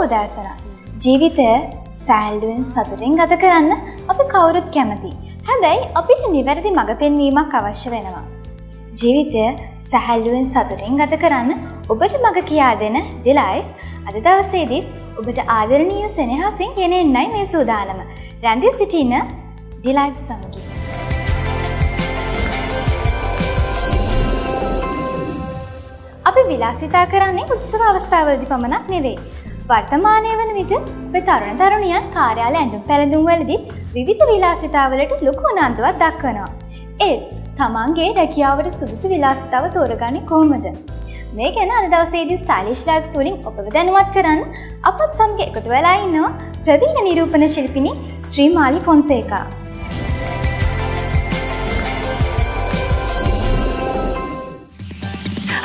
උදෑසන ජීවිතය සැහැල්ලුවෙන් සතුටින් ගත කරන්න අපි කවුරුත් කැමතියි. හැබැයි අපිට නිවැරදි මඟ පෙන්වීමක් අවශ්‍ය වෙනවා. ජීවිතය සැහැල්ලුවෙන් සතුටින් ගත කරන්න ඔබට මඟ කියා දෙන The Life අද දවසේදීත් ඔබට ආදරණීය සෙනෙහසින් ගෙන එන්නයි මේ සූදානම. රැඳී සිටින The Life සමගින්. අපි විලාසිතා කරන්නේ උත්සව අවස්ථාවලදී පමණක් නෙවෙයි. වර්තමානයේ වන විට ඔබ තරුණ තරුණියන් කාර්යාල ඇඳුම් පැළඳුම් වලදී විවිධ විලාසිතාවලට ලොකු උනන්දුවක් දක්වනවා. ඒත් තමන්ගේ රැකියාවට සුදුසු විලාසිතාව තෝරගන්නේ කොහොමද? මේ ගැන අද දවසේදී ස්ටයිලිෂ් ලයිෆ් තුලින් ඔබව දැනුවත් කරන්න අපත් සමග එකතු වෙලා ඉන්නවා ප්‍රවීණ නිරූපණ ශිල්පිනී ශ්‍රී Mali Fonseka.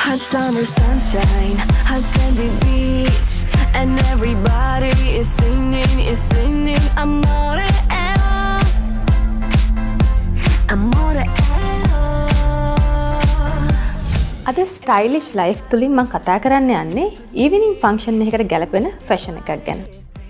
Hot summer sunshine, hot sandy beach, and everybody is singing amore amore. අද ස්ටයිලිෂ් ලයිෆ් තුලින් මම කතා කරන්න යන්නේ ඊවිනිං ෆන්ක්ෂන් එකකට ගැලපෙන ෆැෂන් එකක් ගැන.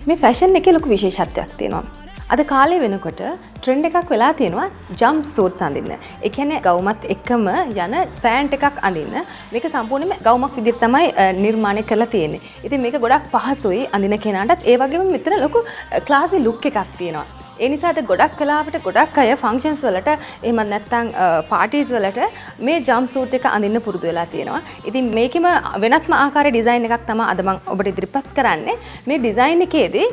මේ ෆැෂන් එකේ ලොකු විශේෂත්වයක් තියෙනවා. අද කාලේ වෙනකොට ට්‍රෙන්ඩ් එකක් වෙලා තියෙනවා ජම්ප් සූට්ස් අඳින්න. ඒ කියන්නේ ගවුමත් එක්කම යන පෑන්ට් එකක් අඳින්න. මේක සම්පූර්ණයෙන්ම ගවුමක් විදිහට තමයි නිර්මාණය කරලා තියෙන්නේ. ඉතින් මේක ගොඩක් පහසුයි අඳින කෙනාටත්. ඒ වගේම මෙතන ලොකු ක්ලාසි ලුක් එකක් තියෙනවා. ඒ නිසාද ගොඩක් වෙලාවට ගොඩක් අය ෆන්ක්ෂන්ස් වලට එහෙම නැත්නම් පාටිස් වලට මේ ජම්ප් සූට් එක අඳින්න පුරුදු වෙලා තියෙනවා. ඉතින් මේකෙම වෙනත්ම ආකාරයේ ඩිසයින් එකක් තමයි අද මම ඔබට ඉදිරිපත් කරන්නේ. මේ ඩිසයින් එකේදී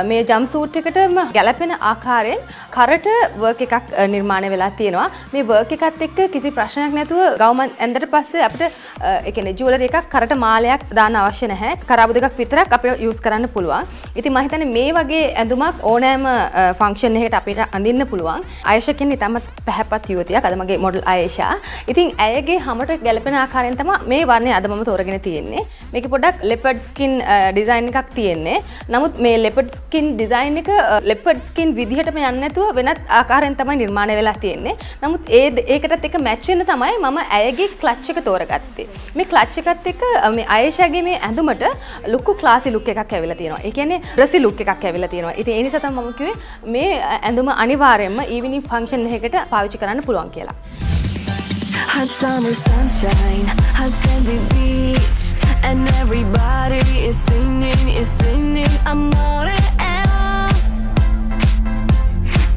මේ ජම්ප් සූට් එකටම ගැලපෙන ආකාරයෙන් කරට වර්ක් එකක් නිර්මාණය වෙලා තියෙනවා. මේ වර්ක් එකත් එක්ක කිසි ප්‍රශ්නයක් නැතුව ගවුම ඇඳලා පස්සේ අපිට ඒ කියන්නේ ජුවලරි එකක් කරට මාලයක් දාන්න අවශ්‍ය නැහැ. කරාබු දෙකක් විතරක් අපිට යූස් කරන්න පුළුවන්. ඉතින් මම හිතන්නේ මේ වගේ ඇඳුමක් ඕනෑම ෆන්ක්ෂන් එකකට අපිට අඳින්න පුළුවන්. ආයෂා කියන්නේ තමත් පැහැපත් යුවතියක්. අද මගේ මොඩල් ආයෂා. ඉතින් ඇයගේ හැමට ගැලපෙන ආකාරයෙන් තමයි මේ වර්ණය අද මම තෝරගෙන තියෙන්නේ. මේකේ පොඩ්ඩක් ලෙපර්ඩ් ස්කින් ඩිසයින් එකක් තියෙන්නේ. නමුත් මේ ලෙපර්ඩ් ස්කින් ඩිසයින් එක ලෙපර්ඩ් ස්කින් විදිහටම යන්නේ නැතුව වෙනත් ආකාරයෙන් තමයි නිර්මාණය වෙලා තියෙන්නේ. නමුත් ඒකටත් එක මැච් වෙන තමයි මම ඇයගේ ක්ලච් එක තෝරගත්තේ. මේ ක්ලච් එකත් එක්ක මේ ආයෂාගේ මේ ඇඳුමට ලොකු ක්ලාසි ලුක් එකක් ඇවිල්ලා තියෙනවා. ඒ කියන්නේ ඩ්‍රෙසි ලුක් එකක් ඇවිල්ලා තියෙනවා. ඉතින් ඒ නිසා තමයි මම කිව්වේ මේ ඇඳුම අනිවාර්යයෙන්ම ඊවිනිං ෆන්ක්ෂන් එකකට පාවිච්චි කරන්න පුළුවන් කියලා. Hot summer sunshine, hot sandy beach, and everybody is singing amore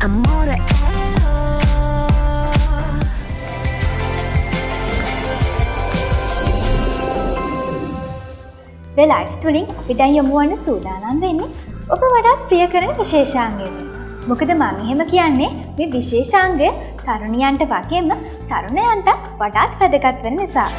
amore. The Life තුලින් අපි දැන් යමු වන සූදානම් වෙන්නේ ඔබ වඩාත් ප්‍රිය කරන විශේෂාංගයකට. මොකද මම එහෙම කියන්නේ මේ විශේෂාංගය තරුණියන්ට වගේම තරුණයන්ට වඩාත් වැදගත් වෙන නිසා.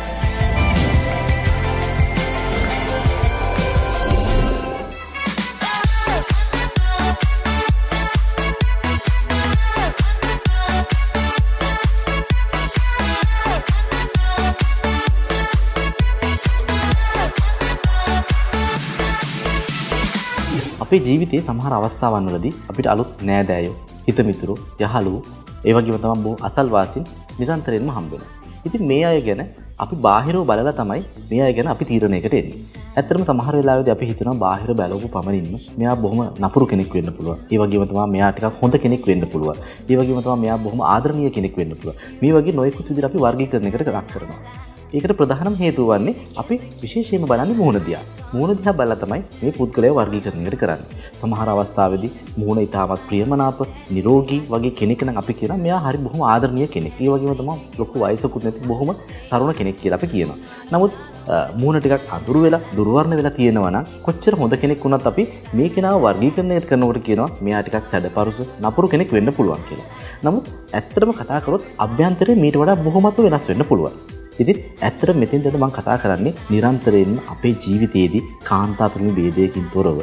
අපේ ජීවිතයේ සමහර අවස්ථාවන් වලදී අපිට අලුත් නෑදෑයෝ, හිතමිතුරෝ, යහළුවෝ, ඒ වගේම තමයි බොහෝ අසල්වාසීන් නිරන්තරයෙන්ම හම්බ වෙනවා. ඉතින් මේ අය ගැන අපි බාහිරව බලලා තමයි මේ අය ගැන අපි තීරණයකට එන්නේ. ඇත්තටම සමහර වෙලාවෙදී අපි හිතනවා බාහිර බලවපු පමණින්ම මෙයා බොහොම නපුරු කෙනෙක් වෙන්න පුළුවන්. ඒ වගේම තමයි මෙයා ටිකක් හොඳ කෙනෙක් වෙන්න පුළුවන්. ඒ වගේම තමයි මෙයා බොහොම ආදරණීය කෙනෙක් වෙන්න පුළුවන්. මේ වගේ නොයෙකුත් විදිහට අපි වර්ගීකරණයකට ලක් කරනවා. ඒකට ප්‍රධානම හේතුව වන්නේ අපි විශේෂයෙන්ම බලන්නේ මුහුණ දිහා. මුහුණ දිහා බලලා තමයි මේ පුද්ගලයා වර්ගීකරණයකට කරන්නේ. සමහර අවස්ථාවේදී මුහුණ ඊටමත් ප්‍රියමනාප, නිරෝගී වගේ කෙනෙක් නම් අපි කියනවා මෙයා හරි බොහොම ආදරණීය කෙනෙක්. ඒ වගේම තමයි ලොකු වයසකුත් නැති බොහොම තරුණ කෙනෙක් කියලා අපි කියනවා. නමුත් මුහුණ ටිකක් අඳුරු වෙලා, දුර්වර්ණ වෙලා තියෙනවා නම් කොච්චර හොඳ කෙනෙක් වුණත් අපි මේ කෙනාව වර්ගීකරණයකට කරනකොට කියනවා මෙයා ටිකක් සැඩපරුස, නපුරු කෙනෙක් වෙන්න පුළුවන් කියලා. නමුත් ඇත්තටම කතා කරොත් අභ්‍යන්තරේ මීට වඩා බොහොමත්ම වෙනස් වෙන්න පුළුවන්. ඉතින් ඇත්තට මෙතෙන්ද මම කතා කරන්නේ නිරන්තරයෙන්ම අපේ ජීවිතයේදී කාන්තා ප්‍රේම ભેදයකින් තොරව,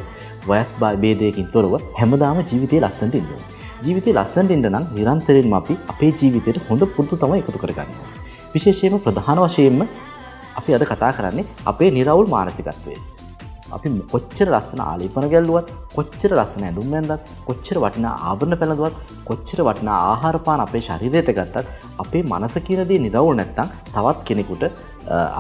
වයස් ભેදයකින් තොරව හැමදාම ජීවිතේ ලස්සනට ඉන්න ඕනේ. ජීවිතේ ලස්සනට ඉන්න නම් නිරන්තරයෙන්ම අපි අපේ ජීවිතේට හොඳ පුරුදු තමයි එකතු කරගන්න ඕනේ. විශේෂයෙන්ම ප්‍රධාන වශයෙන්ම අපි අද කතා කරන්නේ අපේ නිර්වුල් මානසිකත්වය. අපි කොච්චර ලස්සන ආලේපන ගැල්ලුවත්, කොච්චර ලස්සන ඇඳුම් ඇඳවත්, කොච්චර වටිනා ආභරණ පැළඳුවත්, කොච්චර වටිනා ආහාර පාන අපේ ශරීරයට ගත්තත් අපේ මනස කියන දේ නිරවුල් නැත්නම් තවත් කෙනෙකුට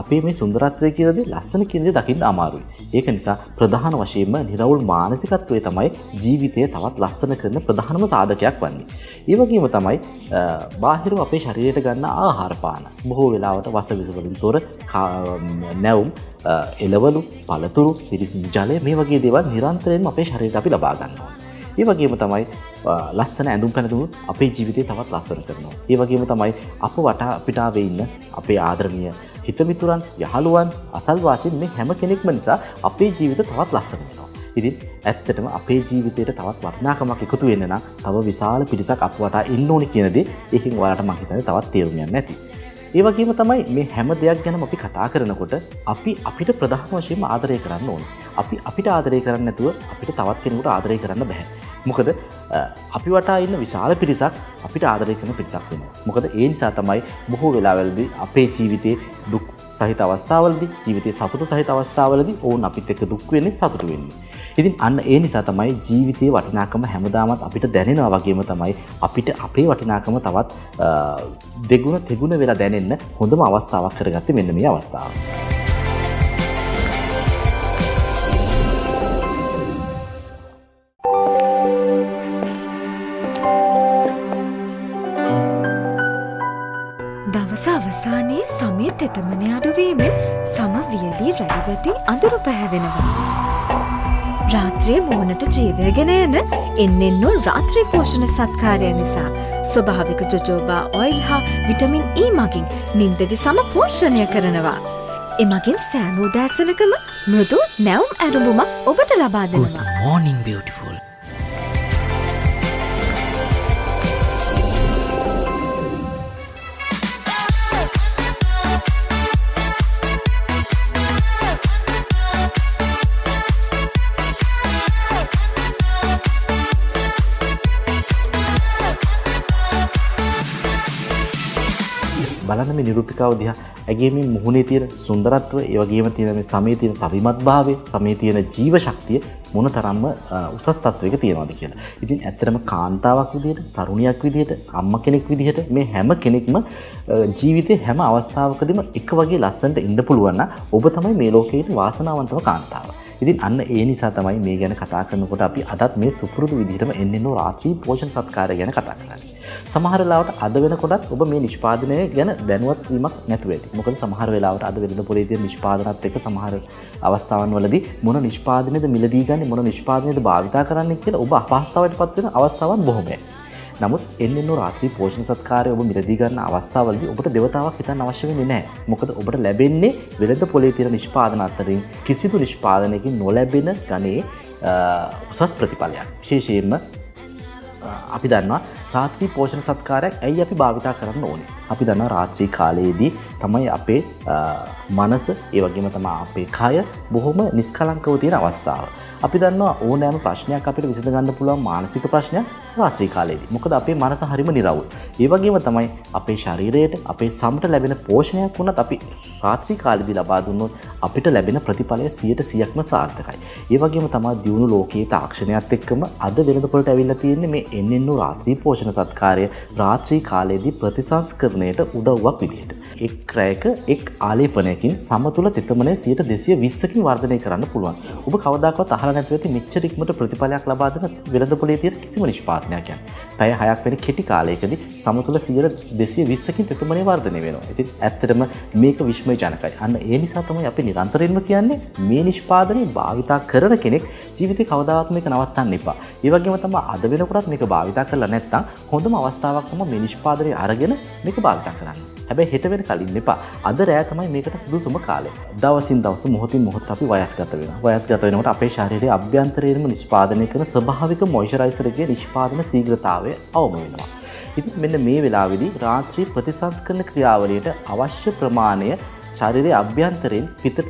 අපේ මේ සුන්දරත්වය කියන දේ ලස්සන කියන දේ දකින්න අමාරුයි. ඒක නිසා ප්‍රධාන වශයෙන්ම නිරවුල් මානසිකත්වය තමයි ජීවිතය තවත් ලස්සන කරන ප්‍රධානම සාධකයක් වන්නේ. ඒ වගේම තමයි බාහිර අපේ ශරීරයට ගන්න ආහාර පාන. බොහෝ වෙලාවට වසවිස වලින් තොර නැවුම්, එළවලු, පළතුරු, පිරිසිදු ජලය මේ වගේ දේවල් නිරන්තරයෙන්ම අපේ ශරීරයට අපි ලබා ගන්නවා. ඒ වගේම තමයි ලස්සන ඇඳුම් පැළඳුම් අපේ ජීවිතේ තවත් ලස්සන කරනවා. ඒ වගේම තමයි අප වටා පිටාවේ ඉන්න අපේ ආදරණීය හිතමිතුරන්, යහළුවන්, අසල්වාසීන් මේ හැම කෙනෙක්ම නිසා අපේ ජීවිත තවත් ලස්සන වෙනවා. ඉතින් ඇත්තටම අපේ ජීවිතයට තවත් වටිනාකමක් එකතු වෙන්න නම් තව විශාල පිරිසක් අප වටා ඉන්න ඕනි කියන දේ ඒකෙන් ඔයාලට මම හිතන්නේ තවත් තේරුම් ගන්න ඇති. ඒ වගේම තමයි මේ හැම දෙයක් ගැනම අපි කතා කරනකොට අපි අපිට ප්‍රධාන වශයෙන්ම ආදරය කරන්න ඕනේ. අපි අපිට ආදරය කරන්නේ නැතුව අපිට තවත් කෙනෙකුට ආදරය කරන්න බෑ. මොකද අපි වටා ඉන්න විශාල පිරිසක් අපිට ආදරය කරන පිරිසක් වෙනවා. මොකද ඒ නිසා තමයි බොහෝ වෙලාවලදී අපේ ජීවිතේ දුක් සහිත අවස්ථාවලදී, ජීවිතේ සතුට සහිත අවස්ථාවලදී ඕන් අපිත් එක්ක දුක් වෙන්නේ, සතුට වෙන්නේ. ඉතින් අන්න ඒ නිසා තමයි ජීවිතයේ වටිනාකම හැමදාමත් අපිට දැනෙනවා වගේම තමයි අපිට අපේ වටිනාකම තවත් දෙගුණ තෙගුණ වෙලා දැනෙන්න හොඳම අවස්ථාවක් කරගත්තේ මෙන්න මේ අවස්ථාව. දවස අවසානයේ සමය තෙතමන අඩුවීමෙන් සම වියලී රැළිවැටි අඳුරු පැහැවෙනවා. රාත්‍රිය මුහුණට ජීවයගෙන එන එන්නෙන්නෝ රාත්‍රී පෝෂණ සත්කාරය නිසා ස්වභාවික ජොජෝබා ඔයිල් හා විටමින් E මගින් නින්දදි සම පෝෂණය කරනවා. එමගින් සෑම උදෑසනකම මෘදු නැවුම් ඇරුඹුමක් ඔබට ලබා දෙනවා. Good morning, beautiful. බලන්න මේ නිරූපිකාව දිහා ඇගේ මේ මුහුණේ තියෙන සුන්දරත්වය, ඒ වගේම තියෙන මේ සමේ තියෙන සවිමත්භාවය, සමේ තියෙන ජීව ශක්තිය මොන තරම්ම උසස් තත්වයක තියෙනවද කියලා. ඉතින් ඇත්තටම කාන්තාවක් විදිහට, තරුණියක් විදිහට, අම්මා කෙනෙක් විදිහට මේ හැම කෙනෙක්ම ජීවිතේ හැම අවස්ථාවකදීම එක වගේ ලස්සනට ඉන්න පුළුවන් නම් ඔබ තමයි මේ ලෝකයේ වාසනාවන්තම කාන්තාව. ඉතින් අන්න ඒ නිසා තමයි මේ ගැන කතා කරනකොට අපි අදත් මේ සුපුරුදු විදිහටම එන්නෙන්නෝ රාත්‍රී පෝෂණ සත්කාරය ගැන කතා කරන්නේ. සමහර වෙලාවට අද වෙනකොටත් ඔබ මේ නිෂ්පාදනය ගැන දැනුවත් වීමක් නැතුව ඇති. මොකද සමහර වෙලාවට අද වෙළඳ පොලේ තියෙන නිෂ්පාදනත් එක්ක සමහර අවස්ථාවන් වලදී මොන නිෂ්පාදනයද මිලදී ගන්නේ, මොන නිෂ්පාදනයද භාවිතා කරන්නේ කියලා ඔබ අපහසුතාවයටපත් වෙන අවස්ථාවන් බොහෝමයි. නමුත් එන්නෙන්නෝ රාත්‍රී පෝෂණ සත්කාරය ඔබ මිලදී ගන්න අවස්ථාවලදී ඔබට දෙවතාවක් හිතන්න අවශ්‍ය වෙන්නේ නැහැ. මොකද ඔබට ලැබෙන්නේ වෙළඳ පොලේ තියෙන නිෂ්පාදන අතරින් කිසිදු නිෂ්පාදනයකින් නොලැබෙන ගණේ උසස් ප්‍රතිඵලයක්. විශේෂයෙන්ම අපි දන්නවා රාත්‍රී පෝෂණ සත්කාරයක් ඇයි අපි භාවිතා කරන්න ඕනේ. අපි දන්නවා රාත්‍රී කාලයේදී තමයි අපේ මනස, ඒ වගේම තමයි අපේ කය බොහොම නිස්කලංකව තියෙන අවස්ථාව. අපි දන්නවා ඕනෑම ප්‍රශ්නයක් අපිට විසඳ ගන්න පුළුවන් මානසික ප්‍රශ්නයක් රාත්‍රී කාලයේදී. මොකද අපේ මනස හරිම නිරවුල්. ඒ වගේම තමයි අපේ ශරීරයට, අපේ සමට ලැබෙන පෝෂණයක් වුණත් අපි රාත්‍රී කාලයේදී ලබා දුන්නොත් අපිට ලැබෙන ප්‍රතිඵලය 100%ක්ම සාර්ථකයි. ඒ වගේම තමයි දියුණු ලෝකයේ තාක්ෂණයත් එක්කම අද වෙළඳපොළට ඇවිල්ලා තියෙන්නේ මේ එන්නෙන්නෝ රාත්‍රී පෝෂණ සත්කාරය රාත්‍රී කාලයේදී ප්‍රතිසංස්කරණයට උදව්වක් විදිහට. එක් රැයක එක් ආලේපනයකින් සමතුල තෙතමනය 220කින් වර්ධනය කරන්න පුළුවන්. ඔබ කවදාකවත් අහලා නැතුව ඇති මෙච්චර ඉක්මනට ප්‍රතිඵලයක් ලබා දෙන වෙළඳපොලේ තියෙන කිසිම නිෂ්පාදනයක් යන. පැය 6ක් වෙන කෙටි කාලයකදී සමතුල 220කින් තෙතමනය වර්ධනය වෙනවා. ඉතින් ඇත්තටම මේක විශ්මයජනකයි. අන්න ඒ නිසා තමයි අපි නිරන්තරයෙන්ම කියන්නේ මේ නිෂ්පාදනය භාවිතා කරන කෙනෙක් ජීවිතේ කවදාවත් මේක නවත්තන්න එපා. ඒ වගේම තමයි අද වෙනකොටත් මේක භාවිතා කරලා නැත්නම් හොඳම අවස්ථාවක් තමයි මේ නිෂ්පාදනය අරගෙන මේක භාවිතා කරන්න. හැබැයි හෙට වෙන කලින් එපා. අද රෑ තමයි මේකට සුදුසුම කාලය. දවසින් දවස මොහොතින් මොහොත අපි වයස්ගත වෙනවා. වයස්ගත වෙනකොට අපේ ශරීරයේ අභ්‍යන්තරයෙන්ම නිෂ්පාදනය කරන ස්වභාවික මොයිස්චරයිසර් එකේ නිෂ්පාදන ශීඝ්‍රතාවය අවම වෙනවා. ඉතින් මෙන්න මේ වෙලාවේදී රාත්‍රී ප්‍රතිසංස්කරණ ක්‍රියාවලියට අවශ්‍ය ප්‍රමාණය ශරීරයේ අභ්‍යන්තරයෙන්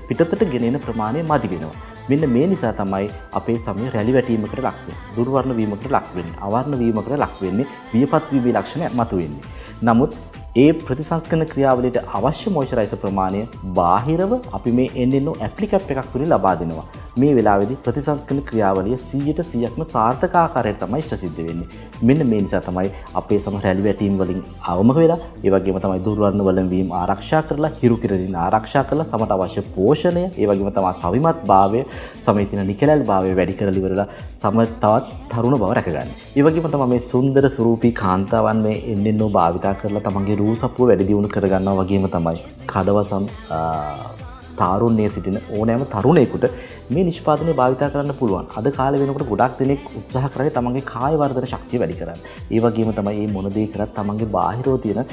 පිටතට ගෙනෙන ප්‍රමාණය මදි වෙනවා. මෙන්න මේ නිසා තමයි අපේ සමය රැලි වැටීමකට ලක් වෙන්නේ. දුර්වර්ණ වීමකට ලක් වෙන්නේ. අවර්ණ වීමකට ලක් වෙන්නේ. වියපත් වීමේ ලක්ෂණ මතුවෙන්නේ. නමුත් ඒ ප්‍රතිසංස්කරණ ක්‍රියාවලියට අවශ්‍ය මොයිස්චරයිසර් ප්‍රමාණය බාහිරව අපි මේ එන්නෙන්නෝ ඇප්ලිකැප් එකක් තුලින් ලබා දෙනවා. මේ වෙලාවේදී ප්‍රතිසංස්කරණ ක්‍රියාවලිය 100%ක්ම සාර්ථක ආකාරයට තමයි ඉෂ්ට සිද්ධ වෙන්නේ. මෙන්න මේ නිසා තමයි අපේ සම රැලි වැටීම් වලින් අවමක වෙලා, ඒ වගේම තමයි දුර්වර්ණ වලින් ආරක්ෂා කරලා, හිරු කිරලින් ආරක්ෂා කරලා සමට අවශ්‍ය පෝෂණය, ඒ වගේම තමයි සවිමත් භාවය, සමේ තියෙන නිකලල් භාවය වැඩි කරලා ඉවරලා සම තවත් තරුණ බව රැකගන්න. ඒ වගේම තමයි මේ සුන්දර ස්වරූපී කාන්තාවන් මේ එන්නෙන්නෝ භාවිතා කරලා තමන්ගේ රූ සපුව වැඩි දියුණු කරගන්නවා වගේම තමයි කඩවසම් තාරුණ්‍යයේ සිටින ඕනෑම තරුණයෙකුට මේ නිෂ්පාදනය භාවිතා කරන්න පුළුවන්. අද කාලේ වෙනකොට ගොඩක් දෙනෙක් උත්සාහ කරන්නේ තමන්ගේ කාය වර්ධන ශක්තිය වැඩි කරන්න. ඒ වගේම තමයි මේ මොන දේ කරත් තමන්ගේ බාහිරව තියෙන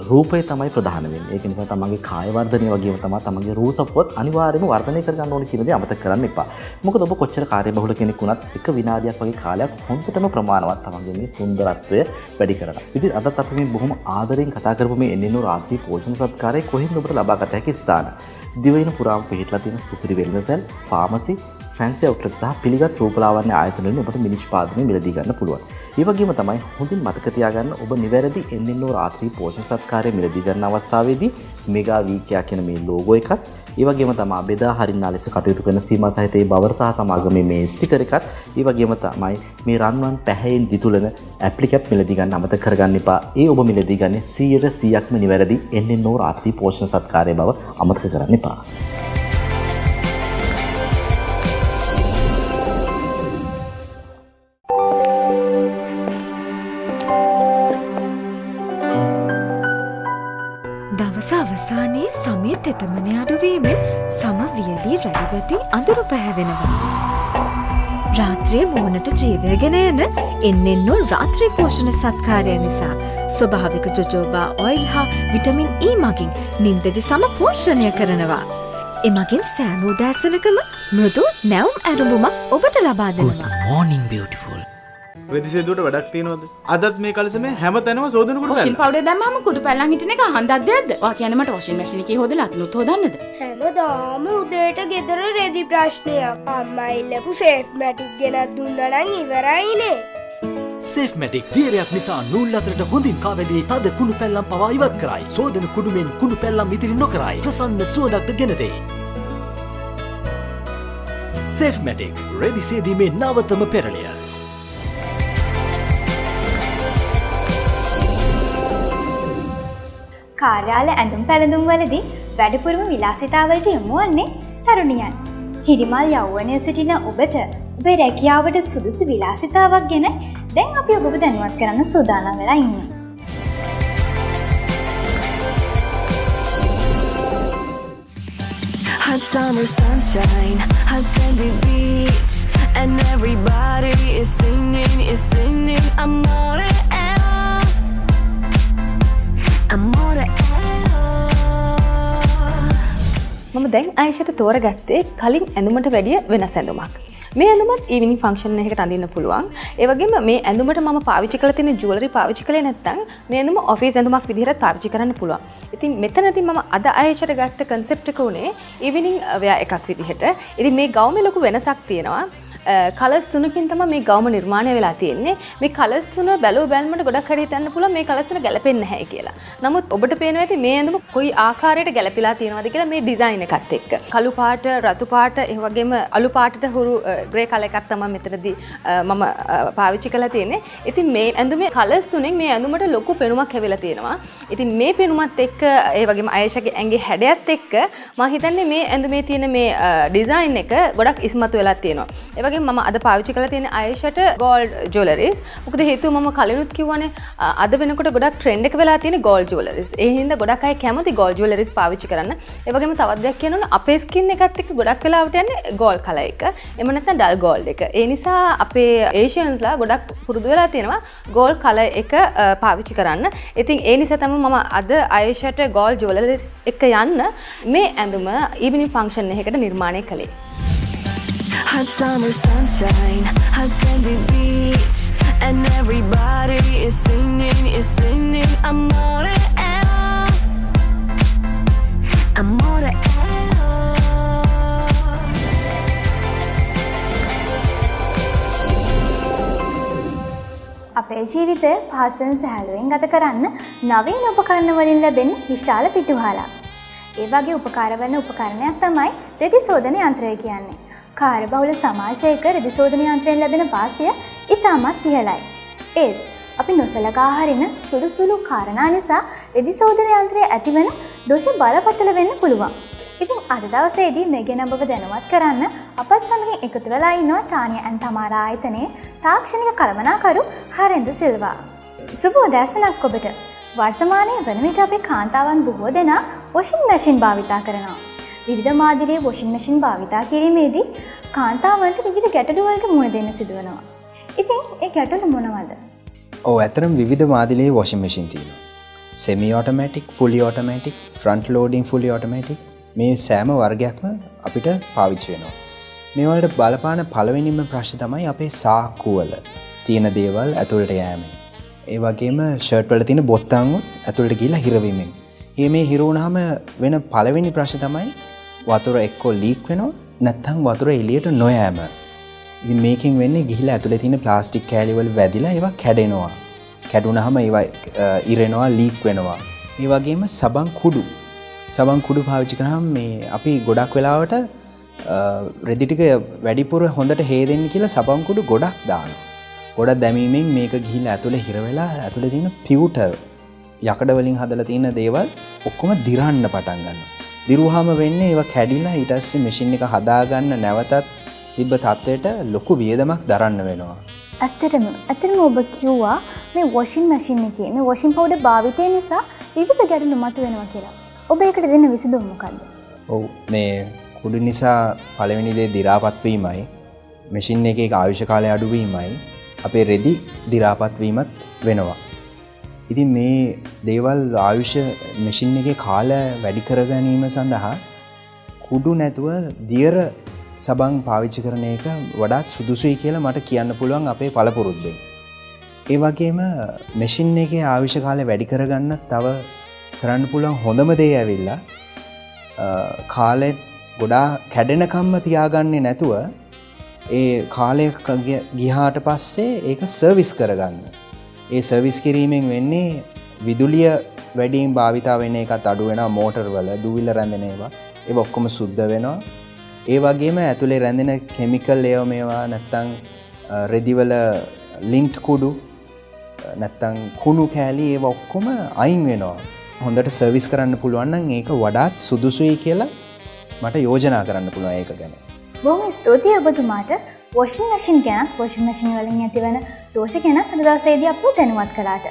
රූපය තමයි ප්‍රධාන වෙන්නේ. ඒක නිසා තමන්ගේ කාය වර්ධනය වගේම තමයි තමන්ගේ රූප සපුවත් අනිවාර්යයෙන්ම වර්ධනය කරගන්න ඕනේ කියන දේ අමතක කරන්න එපා. මොකද ඔබ කොච්චර කාර්යබහුල කෙනෙක් වුණත් එක විනාඩියක් වගේ කාලයක් හොඳටම ප්‍රමාණවත් තමන්ගේ මේ සුන්දරත්වය වැඩි කරගන්න. ඉතින් අදත් අපි මේ බොහොම ආදරෙන් කතා කරපු මේ එන්නෙන්නෝ රාත්‍රී පෝෂණ සත්කාරයේ කොහෙන්ද ඔබට ලබා ගත හැකි ස්ථාන? දිවයින පුරාම පිහිටලා තියෙන සුපිරි වෙල්නසල්, ෆාමසි, ෆැන්සි අවුට්ලට් සහ පිළිගත් රූපලාවන්‍ය ආයතන වලින් ඔබට නිෂ්පාදනය මිලදී ගන්න පුළුවන්. ඒ වගේම තමයි හොඳින් මතක තියාගන්න ඔබ නිවැරදි එන්නෙන්නෝ රාත්‍රී පෝෂණ සත්කාරය මිලදී ගන්න අවස්ථාවේදී මෙගා වීකියා කියන මේ ලෝගෝ එකත්, ඒ වගේම තමයි බෙදා හරින්නා ලෙස කටයුතු කරන සීමා සහිත ඒ බවර් සහ සමාගමේ මේ ස්ටිකර් එකත්, ඒ වගේම තමයි මේ රන්වන් පැහැයෙන් දිතුලන ඇප්ලිකැප් මිලදී ගන්න අමතක කරගන්න එපා. ඒ ඔබ මිලදී ගන්නේ 100%ක්ම නිවැරදි එන්නෙන්නෝ රාත්‍රී පෝෂණ සත්කාරය බව අමතක කරන්න එපා. දවස අවසානයේ සමය තෙතමන අඩුවීමෙන් සම වියලී රැඩිවැටි අඳුරු පැහැවෙනවා. රාත්‍රිය මුහුණට ජීවයගෙන එන එන්නෙන්නෝ රාත්‍රී පෝෂණ සත්කාරය නිසා ස්වභාවික ජොජෝබා ඔයිල් හා විටමින් E මගින් නින්දදි සම පෝෂණය කරනවා. එමගින් සෑම උදෑසනකම මෘදු නැවුම් ඇරුඹුමක් ඔබට ලබා දෙනවා. morning beautiful. රෙදිසෙදුවට වැඩක් තියෙනවද? අදත් මේ කලසමේ හැම තැනම සෝදනකොට වොෂින් පවුඩර් දැම්මම කුඩු පැල්ලන් හිටින එක හන්දක් දෙයක්ද? ඔයා කියන්නේ මට වොෂින් මැෂින් එකේ හොදලා අත්ලුත් හොදන්නද? හැමදාම උදේට ගෙදර රෙදි ප්‍රශ්නයක්. අම්මා ඉල්ලපු සේෆ් මැටික් ගෙනත් දුන්නා නම් ඉවරයිනේ. සේෆ්මැටික් වීරයක් නිසා නූල් අතරට හොඳින් කාවැදී තද කුණු පැල්ලම් පවා ඉවත් කරයි. සෝදන කුඩුමෙන් කුණු පැල්ලම් ඉදිරි නොකරයි. ප්‍රසන්න සුවඳක්ද ගෙන දෙයි. සේෆ්මැටික් රෙදි සේදීමේ නවතම පෙරළිය. කාර්යාල ඇඳුම් පැළඳුම් වලදී වැඩිපුරම විලාසිතාවලට යොමු වන්නේ තරුණියන්. හිරිමල් යෞවනයේ සිටින ඔබට ඔබේ රැකියාවට සුදුසු විලාසිතාවක් ගැන දැන් අපි ඔබව දැනුවත් කරන්න සූදානම් වෙලා ඉන්නවා. Hot summer sunshine, hot sandy beach, and everybody is singing amore amore. මම දැන් ආයිෂට තෝරගත්තේ කලින් ඇඳුමට වැඩිය වෙනස් ඇඳුමක්. මේ ඇඳුමත් ඊවිනිං ෆන්ක්ෂන් එකකට අඳින්න පුළුවන්. ඒ වගේම මේ ඇඳුමට මම පාවිච්චි කරලා තියෙන ජුවලරි පාවිච්චි කළේ නැත්නම් මේ ඇඳුම ඔෆිස් ඇඳුමක් විදිහට පාවිච්චි කරන්න පුළුවන්. ඉතින් මෙතනදී මම අද ආයිෂට ගත්ත කන්සෙප්ට් එක උනේ ඊවිනිං වෙයා එකක් විදිහට. ඉතින් මේ ගවුමේ ලොකු වෙනසක් තියෙනවා. කලර්ස් තුනකින් තමයි මේ ගවුම නිර්මාණය වෙලා තියෙන්නේ. මේ කලර්ස් තුන බැලුව බැලමට ගොඩක් හරියට යන්න පුළුවන් මේ කලර්ස් තුන ගැලපෙන්නේ නැහැ කියලා. නමුත් ඔබට පේනවා ඇති මේ ඇඳුම කොයි ආකාරයට ගැලපිලා තියෙනවද කියලා මේ ඩිසයින් එකත් එක්ක. කළු පාට, රතු පාට, ඒ වගේම අලු පාටට හුරු ග්‍රේ කලර් එකක් තමයි මෙතනදී මම පාවිච්චි කරලා තියෙන්නේ. ඉතින් මේ ඇඳුමේ කලර්ස් තුනෙන් මේ ඇඳුමට ලොකු පෙනුමක් හැවිලා තියෙනවා. ඉතින් මේ පෙනුමත් එක්ක ඒ වගේම ආයේෂගේ ඇඟේ හැඩයත් එක්ක මම හිතන්නේ මේ ඇඳුමේ තියෙන මේ ඩිසයින් එක ගොඩක් ඉස්මතු වෙලා තියෙනවා. මම අද පාවිච්චි කරලා තියෙන ආයේෂට ගෝල්ඩ් ජුවලරිස්. මොකද හේතුව මම කලිනුත් කිව්වනේ අද වෙනකොට ගොඩක් ට්‍රෙන්ඩ් එක වෙලා තියෙන ගෝල්ඩ් ජුවලරිස්. ඒ හින්දා ගොඩක් අය කැමති ගෝල්ඩ් ජුවලරිස් පාවිච්චි කරන්න. ඒ වගේම තවත් දෙයක් කියනවනේ අපේ ස්කින් එකත් එක්ක ගොඩක් වෙලාවට යන්නේ ගෝල්ඩ් කලර් එක. එහෙම නැත්නම් ඩල් ගෝල්ඩ් එක. ඒ නිසා අපේ ඒෂියන්ස්ලා ගොඩක් පුරුදු වෙලා තියෙනවා ගෝල්ඩ් කලර් එක පාවිච්චි කරන්න. ඉතින් ඒ නිසා තමයි මම අද ආයේෂට ගෝල්ඩ් ජුවලරිස් එක යන්න මේ ඇඳුම ඊවිනිං ෆන්ක්ෂන් එකකට නිර්මාණය කළේ. Hot summer sunshine, hot sandy beach, and everybody is singing amore amore. අපේ ජීවිතය පහසුවෙන් සැහැල්ලුවෙන් ගත කරන්න නවීන උපකරණ වලින් ලැබෙන විශාල පිටුහලක්. ඒ වගේ උපකාර වන උපකරණයක් තමයි රෙදි සෝදන යන්ත්‍රය කියන්නේ. කාර්යබහුල සමාජයක රෙදි සෝදන යන්ත්‍රයෙන් ලැබෙන වාසිය ඉතාමත් ඉහළයි. ඒත් අපි නොසලකා හරින සුළු සුළු කාරණා නිසා රෙදි සෝදන යන්ත්‍රය ඇතිවන දෝෂ බලපතල වෙන්න පුළුවන්. ඉතින් අද දවසේදී මේ ගැන ඔබව දැනුවත් කරන්න අපත් සමගින් එකතු වෙලා ඉන්නවා ටානියා ඇන් තමාරා ආයතනයේ තාක්ෂණික කළමනාකරු හරෙන්දු සිල්වා. සුබ උදෑසනක් ඔබට. වර්තමානයේ වන විට අපේ කාන්තාවන් බොහෝ දෙනා වොෂින් මැෂින් භාවිතා කරනවා. විවිධ මාදිලේ වොෂින් මැෂින් භාවිතා කිරීමේදී කාන්තාවන්ට විවිධ ගැටලු වලට මුහුණ දෙන්න සිදු වෙනවා. ඉතින් ඒ ගැටලු මොනවද? ඇතරම් විවිධ මාදිලේ වොෂින් මැෂින් තියෙනවා. Semi automatic, fully automatic, front loading fully automatic මේ සෑම වර්ගයක්ම අපිට පාවිච්චි වෙනවා. මේ වලට බලපාන පළවෙනිම ප්‍රශ්නේ තමයි අපේ සාක්කුවල තියෙන දේවල් ඇතුළට යෑමෙන්. ඒ වගේම ෂර්ට් වල තියෙන බොත්තම් ඇතුළට ගිහිල්ලා හිරවීමෙන්. මේ හිර වුණාම වෙන පළවෙනි ප්‍රශ්නේ තමයි වතුර එක්කෝ ලීක් වෙනවා නැත්නම් වතුර එළියට නොයෑම. ඉතින් මේකෙන් වෙන්නේ ගිහිල්ලා ඇතුලේ තියෙන ප්ලාස්ටික් කෑලි වල වැදිලා ඒවා කැඩෙනවා. කැඩුනහම ඒවා ඉරෙනවා, ලීක් වෙනවා. ඒ වගේම සබන් කුඩු පාවිච්චි කරාම මේ අපි ගොඩක් වෙලාවට රෙදි ටික වැඩිපුර හොඳට හේදෙන්න කියලා සබන් කුඩු ගොඩක් දානවා. ගොඩක් දැමීමෙන් මේක ගිහිල්ලා ඇතුලේ හිර වෙලා ඇතුලේ තියෙන පියුටර් යකඩ වලින් හදලා තියෙන දේවල් ඔක්කොම දිරන්න පටන් ගන්නවා. දිරුවාම වෙන්නේ ඒවා කැඩිලා ඊට පස්සේ මැෂින් එක හදාගන්න නැවතත් තිබ්බ තත්වයට ලොකු වියදමක් දරන්න වෙනවා. ඇත්තටම ඔබ කිව්වා මේ වොෂින් මැෂින් එකේ මේ වොෂින් පවුඩර් භාවිතය නිසා විවිධ ගැටලු මතුවෙනවා කියලා. ඔබ ඒකට දෙන්න විසඳුම මොකක්ද? මේ කුඩු නිසා පළවෙනි දේ දි รา පත් වීමයි. මැෂින් එකේ ආයුෂ කාලය අඩු වීමයි. අපේ රෙදි දි รา පත් වීමත් වෙනවා. ඉතින් මේ දේවල් ආයුෂ මැෂින් එකේ කාලය වැඩි කර ගැනීම සඳහා කුඩු නැතුව දියර සබන් පාවිච්චි කරන එක වඩාත් සුදුසුයි කියලා මට කියන්න පුළුවන් අපේ පළපුරුද්දෙන්. ඒ වගේම මැෂින් එකේ ආයුෂ කාලය වැඩි කරගන්න තව කරන්න පුළුවන් හොඳම දේ ඇවිල්ලා කාලේ ගොඩාක් කැඩෙනකම්ම තියාගන්නේ නැතුව ඒ කාලය ගියාට පස්සේ ඒක සර්විස් කරගන්න. ඒ සර්විස් කිරීමෙන් වෙන්නේ විදුලිය වැඩියෙන් භාවිතා වෙන එකත් අඩු වෙනවා. මෝටර් වල දූවිලි රැඳෙන ඒවා ඒක ඔක්කොම සුද්ධ වෙනවා. ඒ වගේම ඇතුලේ රැඳෙන කිමිකල් මේවා නැත්තම් රෙදි වල ලින්ට් කුඩු නැත්තම් කුණු කෑලි ඒවා ඔක්කොම අයින් වෙනවා. හොඳට සර්විස් කරන්න පුළුවන් නම් ඒක වඩාත් සුදුසුයි කියලා මට යෝජනා කරන්න පුළුවන් ඒක ගැන. බොහොම ස්තුතියි ඔබතුමාට වොෂින් මැෂින් ගැන වොෂින් මැෂින් වලින් ඇතිවන දෝෂ ගැන අද දවසේදී අපව දැනුවත් කළාට.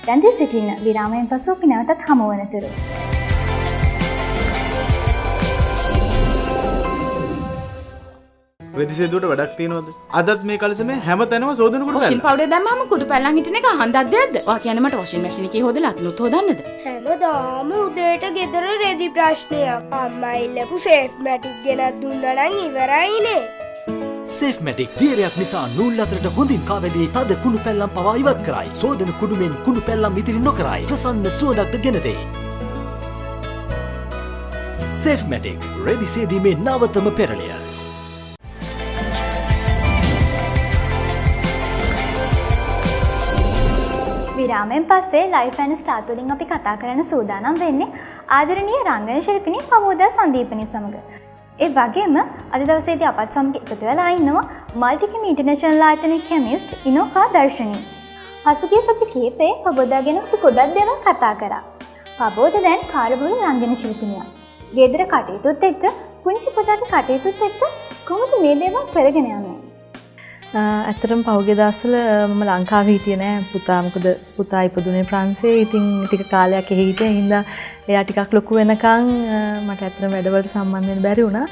රැඳී සිටින විරාමයෙන් පසු අපි නැවතත් හමු වනතුරු. රෙදි සේදුවට වැඩක් තියනවද? අදත් මේ කලසමේ හැම තැනම සෝදන කුඩු වොෂින් පවුඩර් දැම්මම කුඩු පැල්ලම් හිටින එක හන්දක් දෙයක්ද? ඔයා කියන්නේ මට වොෂින් මැෂින් එකේ හොදලා අතනුත් හොදන්නද? හැමදාම උදේට ගෙදර රෙදි ප්‍රශ්නයක්. අම්මා ඉල්ලපු සේෆ් මැටික් ගෙනත් දුන්නා නම් ඉවරයිනේ. සේෆ් මැටික් දියරයක් නිසා නූල් අතරට හොඳින් කාවැදී තද කුණු පැල්ලම් පවා ඉවත් කරයි. සෝදන කුඩුමෙන් කුණු පැල්ලම් ඉතිරි නොකරයි. ප්‍රසන්න සුවඳක්ද ගෙන දෙයි. සේෆ් මැටික් රෙදි සේදීමේ නවතම පෙරළිය. විරාමයෙන් පස්සේ ලයිෆ් ඇන්ඩ් ස්ටාර්ට් වලින් අපි කතා කරන්න සූදානම් වෙන්නේ ආදරණීය රංගන ශිල්පිනී පමෝදා සංදීපනි සමග. ඒ වගේම අද දවසේදී අපත් සමග එකතු වෙලා ඉන්නවා මල්ටිකම් ඉන්ටර්නැෂනල් ආයතනයේ කෙමිස්ට් ඉනෝකා දර්ශනී. පසුගිය සති කිහිපේ පබෝදා ගැන අපි ගොඩක් දේවල් කතා කරා. පබෝදා දැන් කාර්යබහුල රංගන ශිල්පිනියක්. ගෙදර කටයුතුත් එක්ක පුංචි පුතාගේ කටයුතුත් එක්ක කොහොමද මේ දේවල් කරගෙන යන්නේ? ඇත්තටම පහුගිය දවස්වල මම ලංකාවේ හිටියේ නෑ පුතා. මොකද පුතා ඉපදුනේ ප්‍රංශයේ. ඉතින් ටික කාලයක් එහි හිටියා. හින්දා එයා ටිකක් ලොකු වෙනකන් මට ඇත්තටම වැඩවලට සම්බන්ධ වෙන්න බැරි වුණා.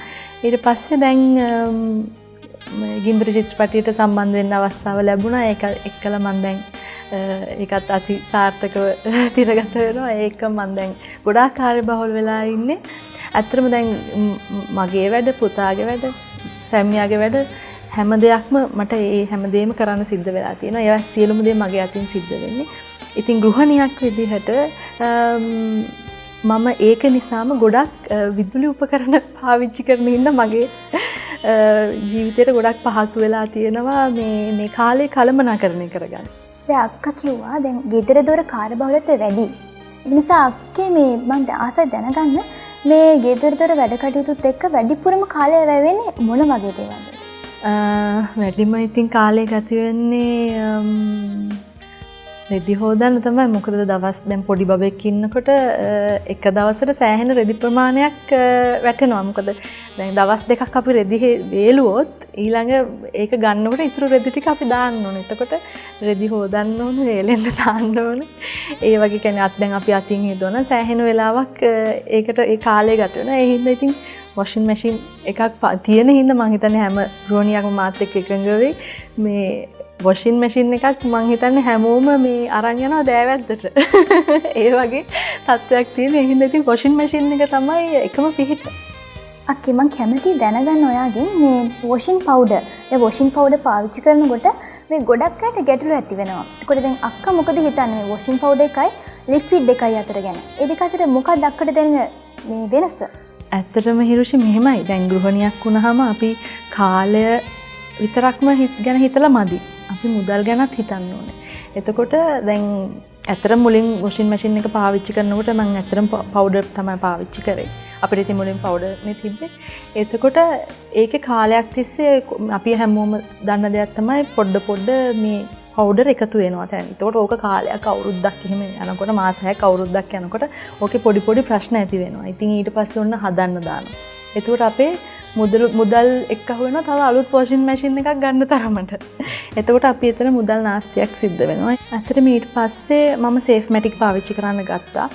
ඊට පස්සේ දැන් ගින්දර චිත්‍රපටයට සම්බන්ධ වෙන්න අවස්ථාව ලැබුණා. ඒක එක්කලා මම දැන් ඒකත් අති සාර්ථකව තිරගත වෙනවා. ඒක මම දැන් ගොඩාක් කාර්යබහුල වෙලා ඉන්නේ. ඇත්තටම දැන් මගේ වැඩ, පුතාගේ වැඩ, සැමියාගේ වැඩ හැම දෙයක්ම මට ඒ හැම දෙයක්ම කරන්න සිද්ධ වෙලා තියෙනවා. ඒවා සියලුම දේ මගේ අතින් සිද්ධ වෙන්නේ. ඉතින් ගෘහණියක් විදිහට මම ඒක නිසාම ගොඩක් විදුලි උපකරණ පාවිච්චි කරන ඉන්න මගේ ජීවිතේට ගොඩක් පහසු වෙලා තියෙනවා මේ කාලේ කළමනාකරණය කරගන්න. දැන් අක්කා කිව්වා දැන් ගෙදර දොර කාර්යබහුලත්වය වැඩි. ඒ නිසා අක්කේ මේ මම ආසයි දැනගන්න මේ ගෙදරදොර වැඩ කටයුතුත් එක්ක වැඩිපුරම කාලය වැය වෙන්නේ මොන වගේ දේවල්ද? වැඩිම ඉතින් කාලේ ගත වෙන්නේ රෙදි හොදන්න තමයි. මොකද දවස් දැන් පොඩි බබෙක් ඉන්නකොට එක දවසට සෑහෙන රෙදි ප්‍රමාණයක් වැටෙනවා. මොකද දැන් දවස් දෙකක් අපි රෙදි වේලුවොත් ඊළඟ ඒක ගන්නකොට ඉතුරු රෙදි ටික අපි දාන්න ඕනේ. එතකොට රෙදි හොදන්න ඕනේ, වේලෙන්න දාන්න ඕනේ. ඒ වගේ කියන්නේ දැන් අපි අතින් හේතුවන සෑහෙන වෙලාවක් ඒකට ඒ කාලේ ගත වෙනවා. ඒ හින්දා ඉතින් වොෂින් මැෂින් එකක් තියෙන හින්දා මම හිතන්නේ හැම ගෘහණියක්ම මාත් එක්ක එකඟ වෙයි මේ වොෂින් මැෂින් එකක් මං හිතන්නේ හැමෝම මේ අරන් යනවා දෑවැද්දට. ඒ වගේ තත්ත්වයක් තියෙන. ඒ හින්දා ඉතින් වොෂින් මැෂින් එක තමයි එකම පිහිට. අක්කේ මං කැමතියි දැනගන්න ඔයාගෙන් මේ වොෂින් පවුඩර්. ඒ වොෂින් පවුඩර් පාවිච්චි කරනකොට මේ ගොඩක් අයට ගැටලු ඇති වෙනවා. ඒකට දැන් අක්කා මොකද හිතන්නේ මේ වොෂින් පවුඩර් එකයි ලික්විඩ් එකයි අතර ගැන? ඒ දෙක අතර මොකක්ද අක්කට දැනෙන මේ වෙනස? ඇත්තටම හිරුෂි මෙහෙමයි. දැන් ගෘහණියක් වුණාම අපි කාලය විතරක්ම ගැන හිතලා මදි. අපි මුදල් ගැනත් හිතන්න ඕනේ. එතකොට දැන් ඇත්තටම මුලින් වොෂින් මැෂින් එක පාවිච්චි කරනකොට මම ඇත්තටම පවුඩර් තමයි පාවිච්චි කරේ. අපිට ඉතින් මුලින් පවුඩර් නේ තිබ්බේ. එතකොට ඒකේ කාලයක් තිස්සේ අපි හැමෝම දන්න දෙයක් තමයි පොඩ මේ පවුඩර් එකතු වෙනවා දැන්. එතකොට ඕක කාලයක් අවුරුද්දක් එහෙම යනකොට මාස 6ක් අවුරුද්දක් යනකොට ඕකේ පොඩි ප්‍රශ්න ඇති වෙනවා. ඉතින් ඊට පස්සේ ඔන්න හදන්න දානවා. එතකොට අපේ මුදල් එක්ක වෙනවා තව අලුත් වොෂින් මැෂින් එකක් ගන්න තරමට. එතකොට අපි එතන මුදල් නාස්තියක් සිද්ධ වෙනවා. ඇත්තටම ඊට පස්සේ මම සේෆ්මැටික් පාවිච්චි කරන්න ගත්තා.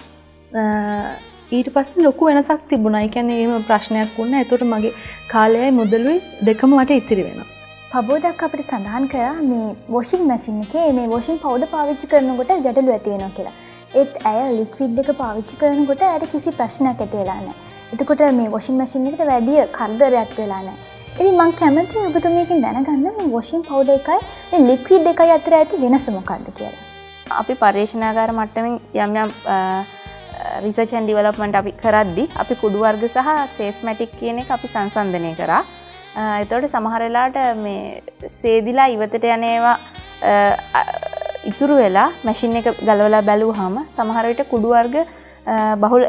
ඊට පස්සේ ලොකු වෙනසක් තිබුණා. ඒ කියන්නේ එහෙම ප්‍රශ්නයක් වුණා. එතකොට මගේ කාලයයි මුදලුයි දෙකම මට ඉතිරි වෙනවා. පබෝදක් අපිට සඳහන් කරා මේ වොෂින් මැෂින් එකේ මේ වොෂින් පවුඩර් පාවිච්චි කරනකොට ගැටලු ඇති වෙනවා කියලා. ඒත් ඇය ලික්විඩ් එක පාවිච්චි කරනකොට ඇයට කිසි ප්‍රශ්නයක් ඇති වෙලා නැහැ. එතකොට මේ වොෂින් මැෂින් එකට වැඩි කරදරයක් වෙලා නැහැ. ඉතින් මම කැමතියි ඔබතුමියකින් දැනගන්න මේ වොෂින් පවුඩර් එකයි මේ ලික්විඩ් එකයි අතර ඇති වෙනස මොකක්ද කියලා. අපි පර්යේෂණාගාර මට්ටමින් යම් රිසර්ච් ඇන්ඩ් ඩෙවලොප්මන්ට් අපි කරද්දී අපි කුඩු වර්ග සහ සේෆ්මැටික් කියන එක අපි සංසන්දනය කරා. එතකොට සමහර වෙලාවට මේ සේදිලා ඉවතට යන ඒවා ඉතුරු වෙලා මැෂින් එක ගලවලා බැලුවාම සමහර විට කුඩු වර්ග බහුල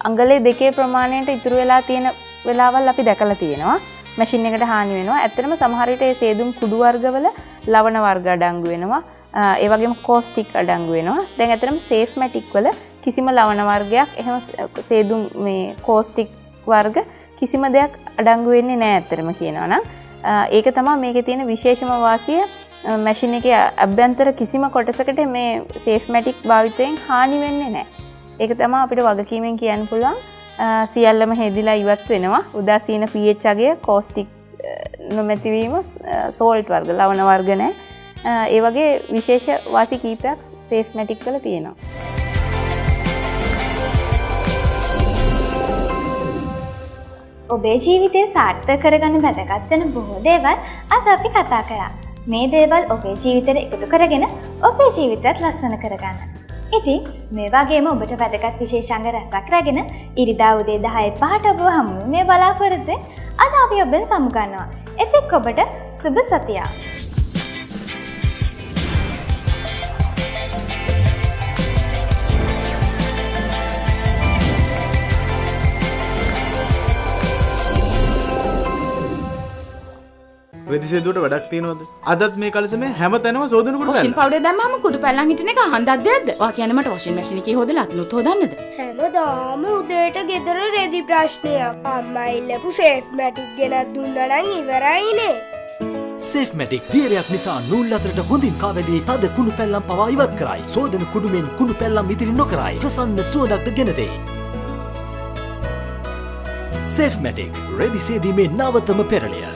අංගලේ දෙකේ ප්‍රමාණයට ඉතුරු වෙලා තියෙන වෙලාවල් අපි දැකලා තියෙනවා. මැෂින් එකට හානි වෙනවා. ඇත්තටම සමහර විට මේ සේදුම් කුඩු වර්ගවල ලවණ වර්ග අඩංගු වෙනවා. ඒ වගේම කෝස්ටික් අඩංගු වෙනවා. දැන් ඇත්තටම සේෆ්මැටික් වල කිසිම ලවණ වර්ගයක් එහෙම සේදුම් මේ කෝස්ටික් වර්ග කිසිම දෙයක් අඩංගු වෙන්නේ නැහැ ඇත්තටම කියනවා නම්. ඒක තමයි මේකේ තියෙන විශේෂම වාසිය. මැෂින් එකේ අභ්‍යන්තර කිසිම කොටසකට මේ සේෆ්මැටික් භාවිතයෙන් හානි වෙන්නේ නැහැ. ඒක තමයි අපිට වගකීමෙන් කියන්න පුළුවන්. සියල්ලම හෙදිලා ඉවත් වෙනවා. උදාසීන pH අගය, කෝස්ටික් නොමැතිවීම, සෝල්ට් වර්ග, ලවණ වර්ග නැහැ. ඒ වගේ විශේෂ වාසි කීපයක් සේෆ්මැටික් වල තියෙනවා. ඔබේ ජීවිතය සාර්ථක කරගන්න වැදගත් වෙන බොහෝ දේවල් අද අපි කතා කරා. මේ දේවල් ඔබේ ජීවිතයට එකතු කරගෙන ඔබේ ජීවිතයත් ලස්සන කරගන්න. ඉතින් මේ වගේම ඔබට වැදගත් විශේෂාංග රැසක් රැගෙන ඉරිදා උදේ 10:05ට ඔබව හමු මේ බලාපොරොත්තුෙන් අද අපි ඔබෙන් සමුගන්නවා. එතෙක් ඔබට සුබ සතියක්. රෙදි සේදුවට වැඩක් තියනවද? අදත් මේ කලසමේ හැම තැනම සෝදන කුඩු වොෂින් පවුඩර් දැම්මම කුඩු පැල්ලම් හිටින එක අහන්නත් දෙයක්ද? ඔයා කියන්නේ මට වොෂින් මැෂින් එකේ හොදලා අතනුත් හොදන්නද? හැමදාම උදේට ගෙදර රෙදි ප්‍රශ්නයක්. අම්මා ඉල්ලපු සේෆ්මැටික් ගෙනත් දුන්නා නම් ඉවරයිනේ. සේෆ්මැටික් තියරයක් නිසා නූල් අතරට හොඳින් කාවැදී තද කුණු පැල්ලම් පවා ඉවත් කරයි. සෝදන කුඩුමෙන් කුණු පැල්ලම් ඉතිරි නොකරයි. ප්‍රසන්න සුවඳක්ද ගෙන දෙයි. සේෆ්මැටික් රෙදි සේදීමේ නවතම පෙරළිය.